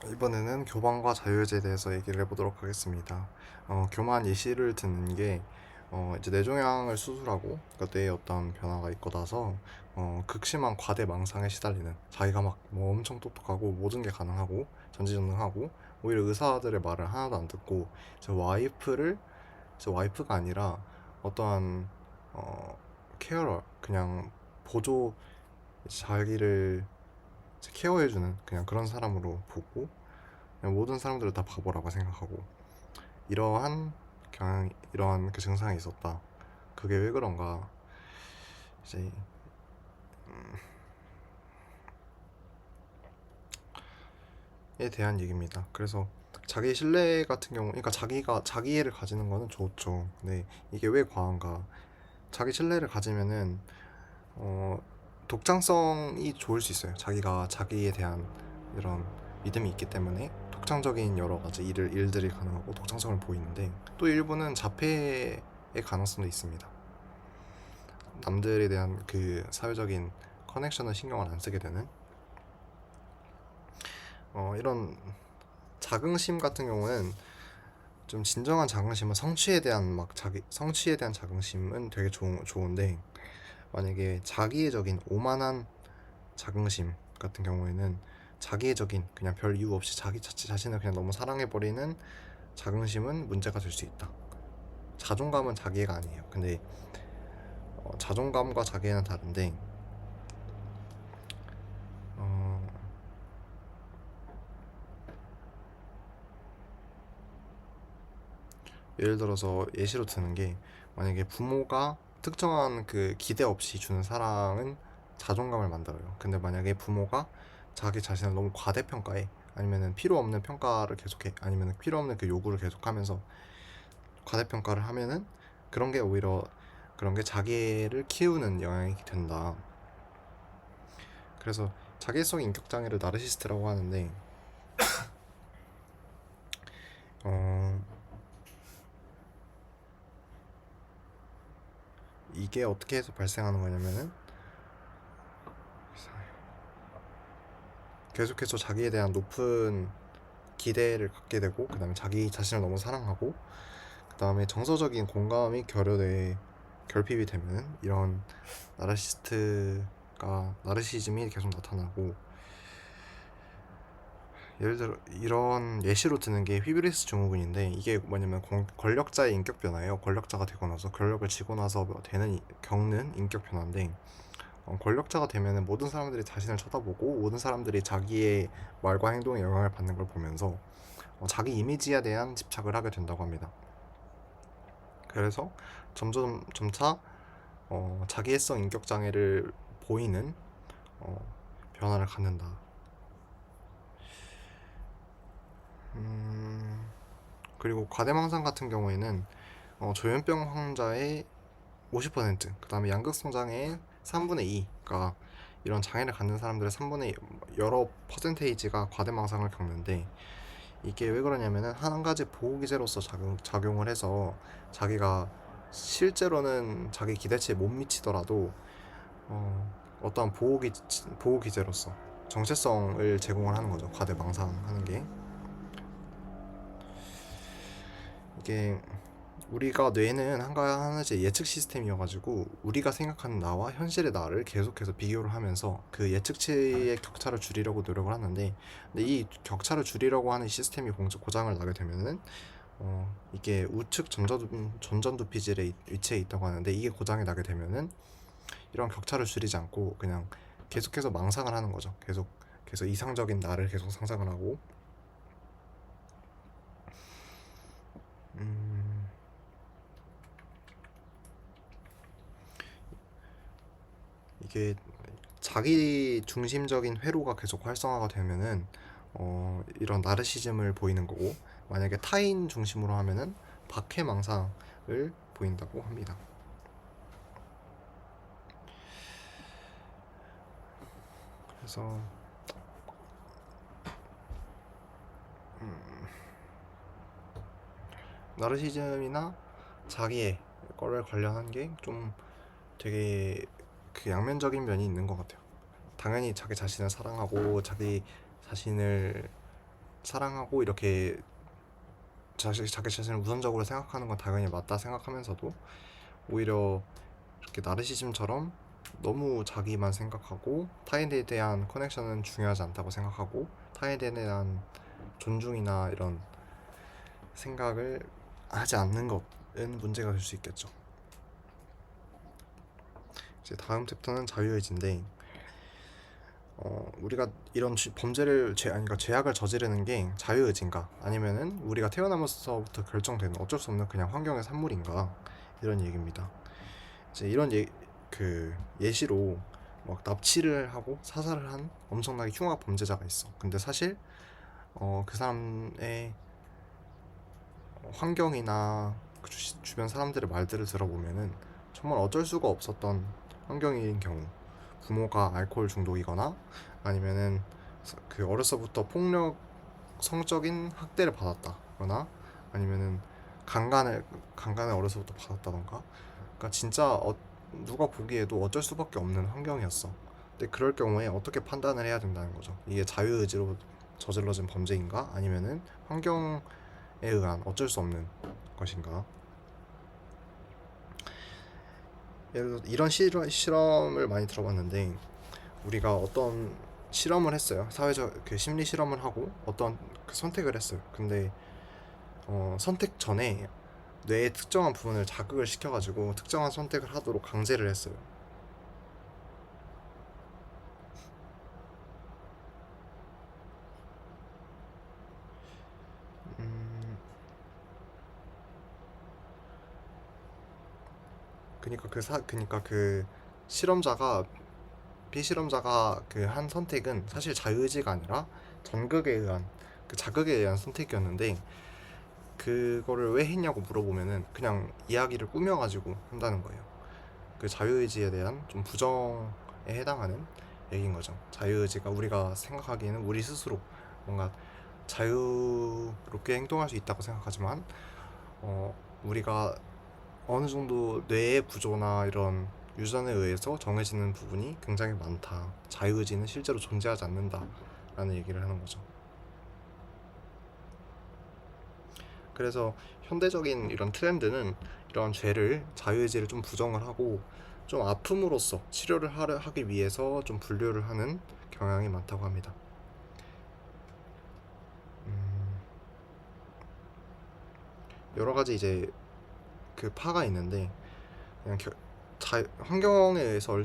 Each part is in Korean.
이번에는 교만과 자유의지에 대해서 얘기를 해보도록 하겠습니다. 교만 예시를 드는 게 이제 뇌종양을 수술하고 그러니까 뇌에 어떤 변화가 있고 나서 극심한 과대망상에 시달리는, 자기가 막 뭐 엄청 똑똑하고 모든 게 가능하고 전지전능하고 오히려 의사들의 말을 하나도 안 듣고 제 와이프가 아니라 어떠한 어, 케어러, 그냥 보조, 자기를 케어해주는 그냥 그런 사람으로 보고 그냥 모든 사람들을 다 바보라고 생각하고, 이러한 이러한 그 증상이 있었다. 그게 왜 그런가, 이제 에 대한 얘기입니다. 그래서 자기 신뢰 같은 경우, 그러니까 자기가 자기애를 가지는 거는 좋죠. 근데 이게 왜 과한가? 자기 신뢰를 가지면은 어, 독창성이 좋을 수 있어요. 자기가 자기에 대한 이런 믿음이 있기 때문에 독창적인 여러 가지 일들이 가능하고 독창성을 보이는데, 또 일부는 자폐의 가능성도 있습니다. 남들에 대한 그 사회적인 커넥션을 신경을 안 쓰게 되는 이런 자긍심 같은 경우는, 좀 진정한 자긍심은 성취에 대한 자긍심은 되게 좋은데, 만약에 자기애적인 오만한 자긍심 같은 경우에는, 자기애적인 그냥 별 이유 없이 자신을 그냥 너무 사랑해버리는 자긍심은 문제가 될 수 있다. 자존감은 자기애가 아니에요. 근데 자존감과 자기애는 다른데, 어, 예를 들어서 예시로 드는 게, 만약에 부모가 특정한 그 기대 없이 주는 사랑은 자존감을 만들어요. 근데 만약에 부모가 자기 자신을 너무 과대평가해, 아니면은 필요 없는 평가를 계속해, 아니면은 필요 없는 그 요구를 계속하면서 과대평가를 하면은, 그런 게 오히려 그런 게 자기를 키우는 영향이 된다. 그래서 자기성 인격 장애를 나르시스트라고 하는데, 어, 이게 어떻게 해서 발생하는 거냐면은, 계속해서 자기에 대한 높은 기대를 갖게 되고, 그 다음에 자기 자신을 너무 사랑하고, 그 다음에 정서적인 공감이 결핍이 되면 이런 나르시즘이 계속 나타나고, 예를 들어 이런 예시로 드는 게 휘브리스 증후군인데, 이게 뭐냐면 권력자의 인격 변화예요. 권력자가 되고 나서, 권력을 쥐고 나서 겪는 인격 변화인데, 권력자가 되면은 모든 사람들이 자신을 쳐다보고 모든 사람들이 자기의 말과 행동에 영향을 받는 걸 보면서 자기 이미지에 대한 집착을 하게 된다고 합니다. 그래서 점차 자기애성 인격 장애를 보이는 어, 변화를 갖는다. 그리고 과대망상 같은 경우에는 조현병 환자의 50%, 그 다음에 양극성 장애의 3분의 2가, 이런 장애를 갖는 사람들의 3분의 여러 퍼센테이지가 과대망상을 겪는데, 이게 왜 그러냐면은 한 가지 보호기제로서 작용을 해서, 자기가 실제로는 자기 기대치에 못 미치더라도 어떠한 보호기제로서 정체성을 제공을 하는 거죠. 과대망상하는 게, 이게 우리가 뇌는 하나의 예측 시스템이어가지고, 우리가 생각하는 나와 현실의 나를 계속해서 비교를 하면서 그 예측치의 격차를 줄이려고 노력을 하는데, 근데 이 격차를 줄이려고 하는 시스템이 고장을 나게 되면은 이게 우측 전전두피질에 위치해 있다고 하는데, 이게 고장이 나게 되면은 이런 격차를 줄이지 않고 그냥 계속해서 망상을 하는 거죠. 계속 이상적인 나를 계속 상상을 하고, 음, 이게 자기 중심적인 회로가 계속 활성화가 되면은 이런 나르시즘을 보이는 거고, 만약에 타인 중심으로 하면은 박해망상을 보인다고 합니다. 그래서 나르시즘이나 자기의 거를 관련한 게 좀 되게 그 양면적인 면이 있는 것 같아요. 당연히 자기 자신을 사랑하고 자기 자신을 사랑하고 이렇게 자기 자신을 우선적으로 생각하는 건 당연히 맞다 생각하면서도 오히려 이렇게 나르시즘처럼 너무 자기만 생각하고 타인에 대한 커넥션은 중요하지 않다고 생각하고 타인에 대한 존중이나 이런 생각을 하지 않는 것은 문제가 될 수 있겠죠. 이제 다음 챕터는 자유의지인데 우리가 이런 범죄를 그러니까 죄악을 저지르는 게 자유의지인가 아니면은 우리가 태어나면서부터 결정되는 어쩔 수 없는 그냥 환경의 산물인가 이런 얘기입니다. 이제 이런 그 예시로 막 납치를 하고 사살을 한 엄청나게 흉악 범죄자가 있어. 근데 사실 그 사람의 환경이나 그 주변 사람들의 말들을 들어보면은 정말 어쩔 수가 없었던 환경인 경우, 부모가 알코올 중독이거나 아니면은 그 어려서부터 폭력, 성적인 학대를 받았다거나 아니면은 강간을 어려서부터 받았다던가. 그러니까 진짜 누가 보기에도 어쩔 수밖에 없는 환경이었어. 근데 그럴 경우에 어떻게 판단을 해야 된다는 거죠. 이게 자유의지로 저질러진 범죄인가 아니면은 환경에 의한 어쩔 수 없는 것인가. 예를 들어 이런 실험을 많이 들어봤는데 우리가 어떤 실험을 했어요. 사회적 그 심리 실험을 하고 어떤 그 선택을 했어요. 근데 선택 전에 뇌의 특정한 부분을 자극을 시켜가지고 특정한 선택을 하도록 강제를 했어요. 음, 그니까 그 실험자가 비실험자가 그 한 선택은 사실 자유의지가 아니라 전극에 의한 그 자극에 의한 선택이었는데 그거를 왜 했냐고 물어보면은 그냥 이야기를 꾸며가지고 한다는 거예요. 그 자유의지에 대한 좀 부정에 해당하는 얘기인 거죠. 자유의지가 우리가 생각하기에는 우리 스스로 뭔가 자유롭게 행동할 수 있다고 생각하지만 우리가 어느 정도 뇌의 구조나 이런 유전에 의해서 정해지는 부분이 굉장히 많다. 자유의지는 실제로 존재하지 않는다. 라는 얘기를 하는 거죠. 그래서 현대적인 이런 트렌드는 이런 죄를 자유의지를 좀 부정을 하고 좀 아픔으로써 치료를 하기 위해서 좀 분류를 하는 경향이 많다고 합니다. 음, 여러 가지 이제 그 파가 있는데 그냥 환경에 의해서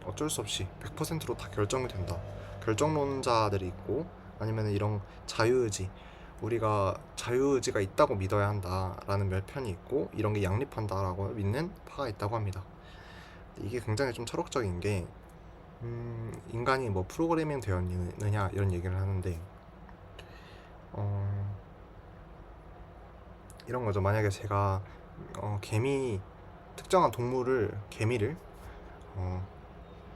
어쩔 수 없이 100%로 다 결정이 된다. 결정론자들이 있고 아니면 이런 자유의지 우리가 자유의지가 있다고 믿어야 한다라는 몇 편이 있고 이런 게 양립한다라고 믿는 파가 있다고 합니다. 이게 굉장히 좀 철학적인 게 인간이 뭐 프로그래밍 되었느냐 이런 얘기를 하는데 어, 이런 거죠. 만약에 제가 특정한 개미를 어,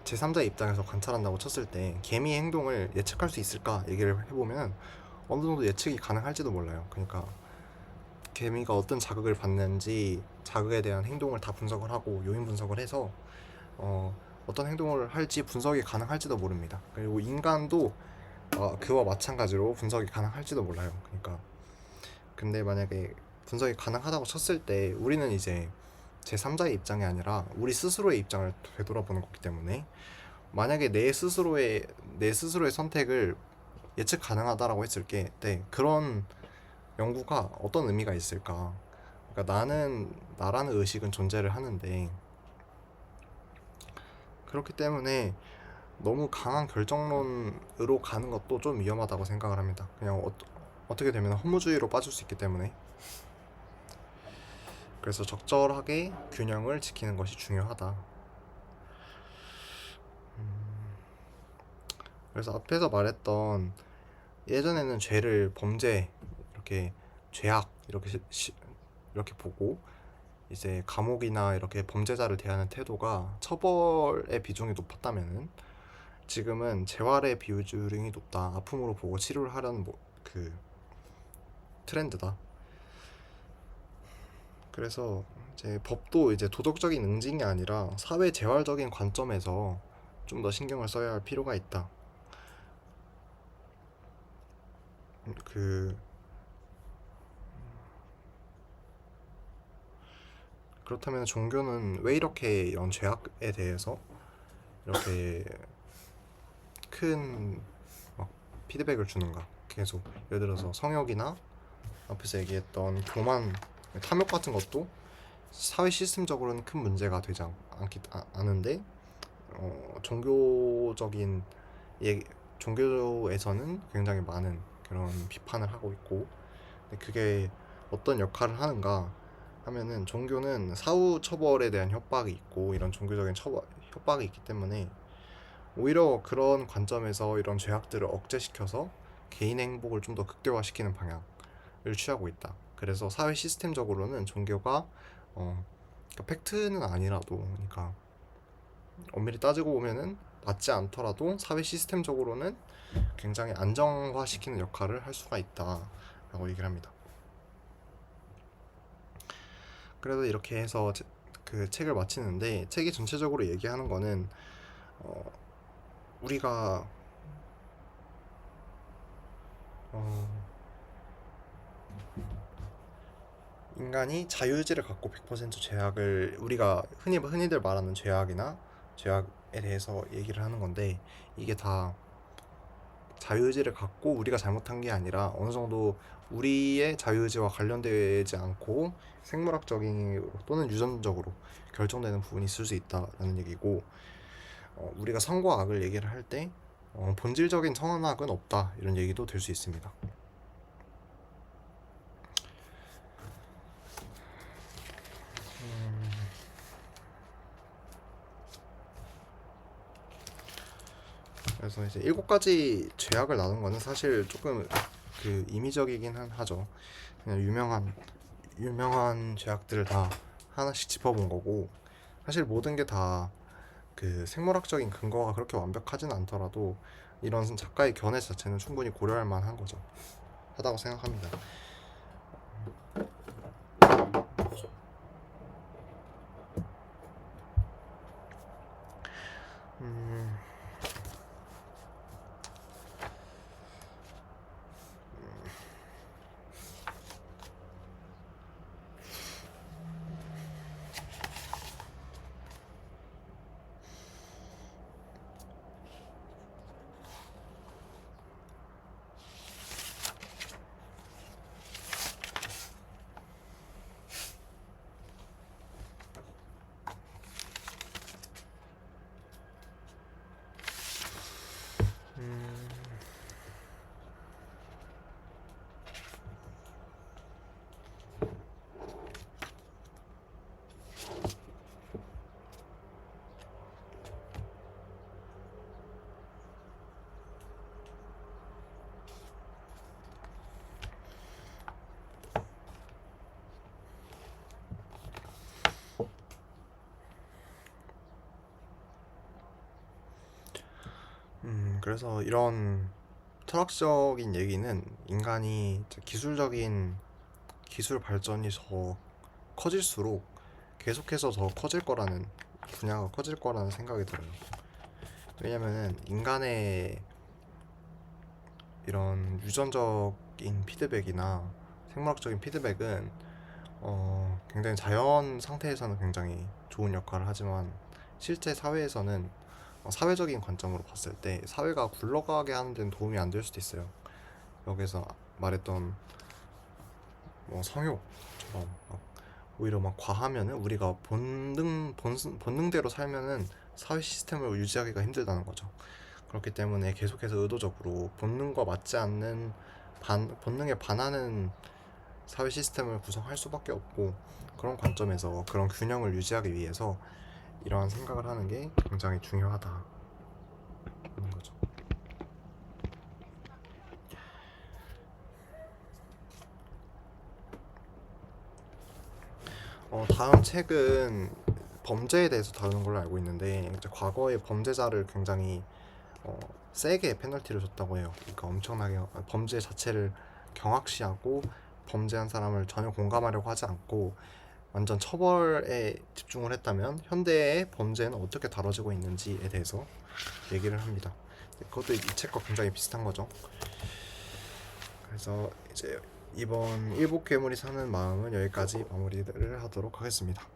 제3자의 입장에서 관찰한다고 쳤을 때 개미의 행동을 예측할 수 있을까 얘기를 해보면 어느 정도 예측이 가능할지도 몰라요. 그러니까 개미가 어떤 자극을 받는지 자극에 대한 행동을 다 분석을 하고 요인 분석을 해서 어떤 행동을 할지 분석이 가능할지도 모릅니다. 그리고 인간도 그와 마찬가지로 분석이 가능할지도 몰라요. 그러니까 근데 만약에 분석이 가능하다고 쳤을 때 우리는 이제 제3자의 입장이 아니라 우리 스스로의 입장을 되돌아보는 거기 때문에 만약에 내 스스로의 선택을 예측 가능하다라고 했을 때 네, 그런 연구가 어떤 의미가 있을까? 그러니까 나라는 의식은 존재를 하는데 그렇기 때문에 너무 강한 결정론으로 가는 것도 좀 위험하다고 생각을 합니다. 그냥 어떻게 되면 허무주의로 빠질 수 있기 때문에 그래서 적절하게 균형을 지키는 것이 중요하다. 그래서 앞에서 말했던 예전에는 범죄 이렇게 죄악 이렇게 보고 이제 감옥이나 이렇게 범죄자를 대하는 태도가 처벌의 비중이 높았다면은 지금은 재활의 비중이 높다. 아픔으로 보고 치료를 하려는 그 트렌드다. 그래서 이제 법도 이제 도덕적인 응징이 아니라 사회 재활적인 관점에서 좀 더 신경을 써야 할 필요가 있다. 그 그렇다면 종교는 왜 이렇게 이런 죄악에 대해서 이렇게 큰 피드백을 주는가? 계속 예를 들어서 성욕이나 앞에서 얘기했던 교만, 탐욕 같은 것도 사회 시스템적으로는 큰 문제가 되지 않은데 종교적인 종교에서는 굉장히 많은 그런 비판을 하고 있고, 그게 어떤 역할을 하는가 하면은 종교는 사후 처벌에 대한 협박이 있고 이런 종교적인 협박이 있기 때문에 오히려 그런 관점에서 이런 죄악들을 억제시켜서 개인의 행복을 좀 더 극대화시키는 방향을 취하고 있다. 그래서 사회 시스템적으로는 종교가 그러니까 팩트는 아니라도, 그러니까 엄밀히 따지고 보면은 맞지 않더라도 사회 시스템적으로는 굉장히 안정화시키는 역할을 할 수가 있다라고 얘기를 합니다. 그래서 이렇게 해서 그 책을 마치는데, 책이 전체적으로 얘기하는 거는 우리가 어, 인간이 자유의지를 갖고 100% 죄악을, 우리가 흔히들 말하는 죄악이나 죄악에 대해서 얘기를 하는 건데, 이게 다 자유의지를 갖고 우리가 잘못한 게 아니라 어느 정도 우리의 자유의지와 관련되지 않고 생물학적인 또는 유전적으로 결정되는 부분이 있을 수 있다라는 얘기고, 우리가 선과 악을 얘기를 할 때 본질적인 선악은 없다 이런 얘기도 될 수 있습니다. 그래서 이제 7가지 죄악을 나눈 거는 사실 조금 그 임의적이긴 하죠. 그냥 유명한 죄악들을 다 하나씩 짚어본 거고, 사실 모든 게 다 그 생물학적인 근거가 그렇게 완벽하진 않더라도 이런 작가의 견해 자체는 충분히 고려할 만한 거죠. 하다고 생각합니다. 음, 그래서 이런 철학적인 얘기는 인간이 기술 발전이 더 커질수록 계속해서 더 커질 거라는, 분야가 커질 거라는 생각이 들어요. 왜냐면은 인간의 이런 유전적인 피드백이나 생물학적인 피드백은 굉장히 자연 상태에서는 굉장히 좋은 역할을 하지만, 실제 사회에서는 사회적인 관점으로 봤을 때 사회가 굴러가게 하는 데는 도움이 안 될 수도 있어요. 여기서 말했던 성욕처럼 오히려 과하면은, 우리가 본능대로 살면은 사회 시스템을 유지하기가 힘들다는 거죠. 그렇기 때문에 계속해서 의도적으로 본능과 맞지 않는 본능에 반하는 사회 시스템을 구성할 수밖에 없고, 그런 관점에서 그런 균형을 유지하기 위해서 이러한 생각을 하는 게 굉장히 중요하다는 거죠. 다음 책은 범죄에 대해서 다루는 걸로 알고 있는데, 이제 과거의 범죄자를 굉장히 세게 페널티를 줬다고 해요. 그러니까 엄청나게 범죄 자체를 경악시하고 범죄한 사람을 전혀 공감하려고 하지 않고 완전 처벌에 집중을 했다면 현대의 범죄는 어떻게 다뤄지고 있는지에 대해서 얘기를 합니다. 그것도 이 책과 굉장히 비슷한 거죠. 그래서 이제 이번 일복 괴물이 사는 마음은 여기까지 마무리를 하도록 하겠습니다.